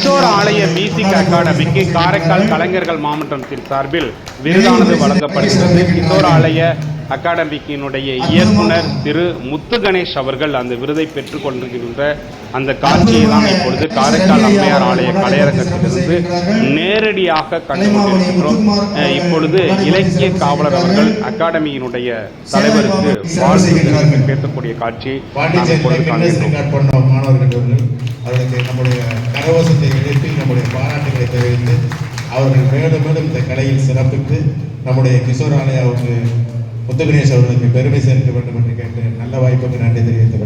கிஷோர் ஆலய மியூசிக் அகாடமிக்கு காரைக்கால் கலைஞர்கள் மாவட்டத்தின் சார்பில் விருதானது வழங்கப்படுகிறது. கிஷோர் ஆலய அகாடமிக்கினுடைய இயக்குனர் திரு முத்து கணேஷ் அவர்கள் அந்த விருதை பெற்றுக் கொண்டிருக்கின்ற அந்த காட்சியை தான் இப்பொழுது காரைக்கால் அம்மையார் ஆலய கலையரங்கத்திலிருந்து நேரடியாக கண்டு கொண்டிருக்கின்றோம். இப்பொழுது இலக்கிய காவலர் அவர்கள் அகாடமியினுடைய தலைவருக்கு வாழ்த்து பேசக்கூடிய காட்சியை நாம் இப்பொழுது காண்கின்றோம். மாணவர்கள் அவர்களுக்கு நம்முடைய கரகோஷத்தை எழுப்பி நம்முடைய பாராட்டுகளை தெரிவித்து அவர்கள் மேலும் மேலும் இந்த கலையில் சிறப்பித்து நம்முடைய கிஷோர் ஆலயாவுக்கு முத்து கணேஷ் அவர்களுக்கு பெருமை சேர்க்க வேண்டும் என்று கேட்டு நல்ல வாய்ப்புக்கு நன்றி தெரிவித்து